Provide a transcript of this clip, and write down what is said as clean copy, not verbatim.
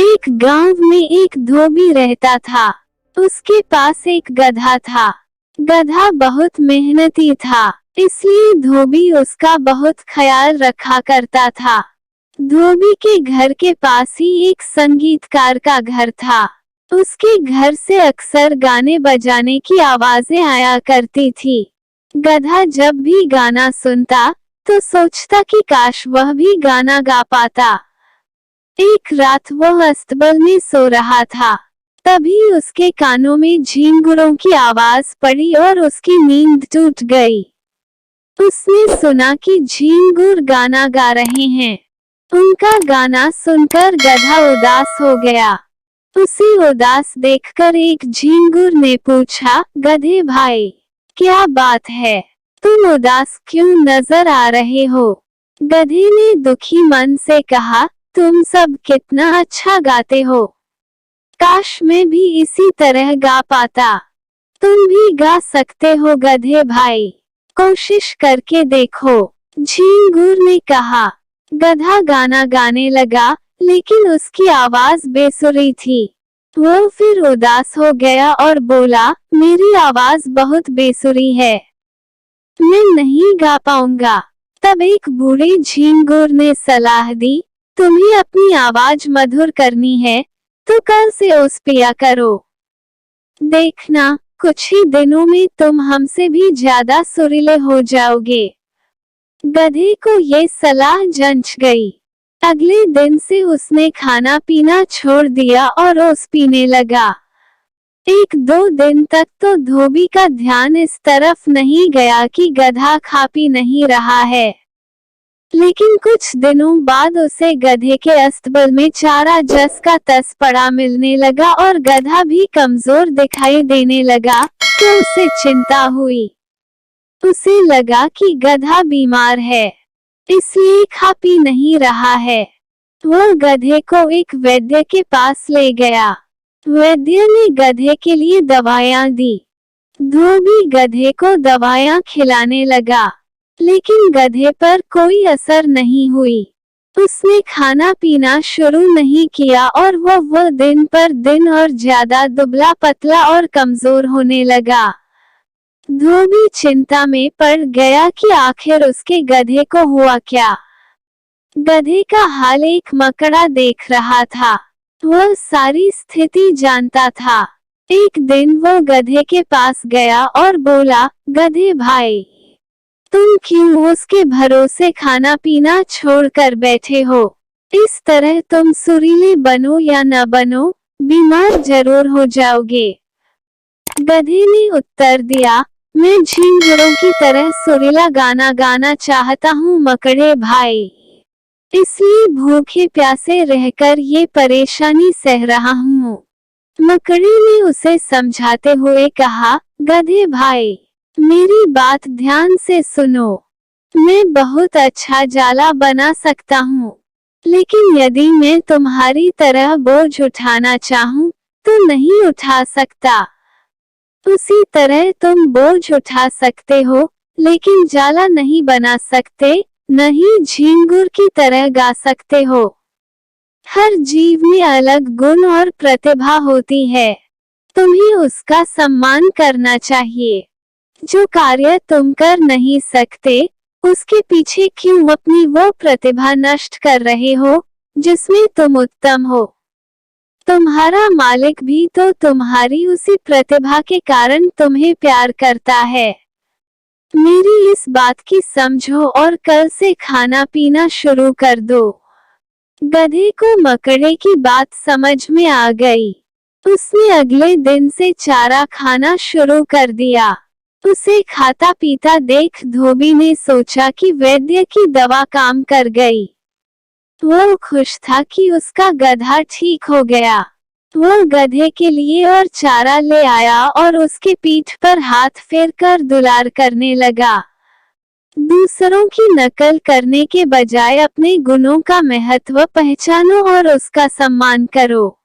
एक गांव में एक धोबी रहता था। उसके पास एक गधा था। गधा बहुत मेहनती था, इसलिए धोबी उसका बहुत ख्याल रखा करता था। धोबी के घर के पास ही एक संगीतकार का घर था। उसके घर से अक्सर गाने बजाने की आवाजें आया करती थी। गधा जब भी गाना सुनता तो सोचता कि काश वह भी गाना गा पाता। एक रात वह अस्तबल में सो रहा था, तभी उसके कानों में झींगुरों की आवाज पड़ी और उसकी नींद टूट गई। उसने सुना कि झींगुर गाना गा रहे हैं। उनका गाना सुनकर गधा उदास हो गया। उसे उदास देखकर एक झींगुर ने पूछा, गधे भाई, क्या बात है? तुम उदास क्यों नजर आ रहे हो? गधे ने दुखी मन से कहा, तुम सब कितना अच्छा गाते हो। काश मैं भी इसी तरह गा पाता। तुम भी गा सकते हो गधे भाई, कोशिश करके देखो। झींगुर ने कहा। गधा गाना गाने लगा, लेकिन उसकी आवाज बेसुरी थी। वो फिर उदास हो गया और बोला, मेरी आवाज बहुत बेसुरी है, मैं नहीं गा पाऊंगा। तब एक बूढ़े झींगुर ने सलाह दी, तुम्हें अपनी आवाज मधुर करनी है तो कल से उस पिया करो। देखना, कुछ ही दिनों में तुम हमसे भी ज्यादा सुरीले हो जाओगे। गधे को ये सलाह जंच गई। अगले दिन से उसने खाना पीना छोड़ दिया और ओस पीने लगा। एक दो दिन तक तो धोबी का ध्यान इस तरफ नहीं गया कि गधा खा पी नहीं रहा है। लेकिन कुछ दिनों बाद उसे गधे के अस्तबल में चारा जस का तस पड़ा मिलने लगा और गधा भी कमजोर दिखाई देने लगा, तो उसे चिंता हुई। उसे लगा कि गधा बीमार है, इसलिए खा पी नहीं रहा है। वह गधे को एक वैद्य के पास ले गया। वैद्य ने गधे के लिए दवाइयां दी। धोबी गधे को दवाइयां खिलाने लगा, लेकिन गधे पर कोई असर नहीं हुई। उसने खाना पीना शुरू नहीं किया और वह दिन पर दिन और ज्यादा दुबला पतला और कमजोर होने लगा। धोबी चिंता में पड़ गया कि आखिर उसके गधे को हुआ क्या। गधे का हाल एक मकड़ा देख रहा था। वह सारी स्थिति जानता था। एक दिन वो गधे के पास गया और बोला, गधे भाई, तुम क्यों उसके भरोसे खाना पीना छोड़कर बैठे हो? इस तरह तुम सुरीले बनो या न बनो, बीमार जरूर हो जाओगे। गधे ने उत्तर दिया, मैं झींगुरों की तरह सुरीला गाना गाना चाहता हूँ मकड़े भाई, इसलिए भूखे प्यासे रहकर ये परेशानी सह रहा हूँ। मकड़ी ने उसे समझाते हुए कहा, गधे भाई, मेरी बात ध्यान से सुनो। मैं बहुत अच्छा जाला बना सकता हूँ, लेकिन यदि मैं तुम्हारी तरह बोझ उठाना चाहूँ तो नहीं उठा सकता। उसी तरह तुम बोझ उठा सकते हो, लेकिन जाला नहीं बना सकते, नहीं झींगुर की तरह गा सकते हो। हर जीव में अलग गुण और प्रतिभा होती है, तुम्हें उसका सम्मान करना चाहिए। जो कार्य तुम कर नहीं सकते, उसके पीछे क्यों अपनी वो प्रतिभा नष्ट कर रहे हो जिसमें तुम उत्तम हो? तुम्हारा मालिक भी तो तुम्हारी उसी प्रतिभा के कारण तुम्हें प्यार करता है। मेरी इस बात की समझो और कल से खाना पीना शुरू कर दो। गधे को मकड़े की बात समझ में आ गई। उसने अगले दिन से चारा खाना शुरू कर दिया। उसे खाता पीता देख धोबी ने सोचा कि वैद्य की दवा काम कर गई। वो खुश था कि उसका गधा ठीक हो गया। वो गधे के लिए और चारा ले आया और उसके पीठ पर हाथ फेरकर दुलार करने लगा। दूसरों की नकल करने के बजाय अपने गुणों का महत्व पहचानो और उसका सम्मान करो।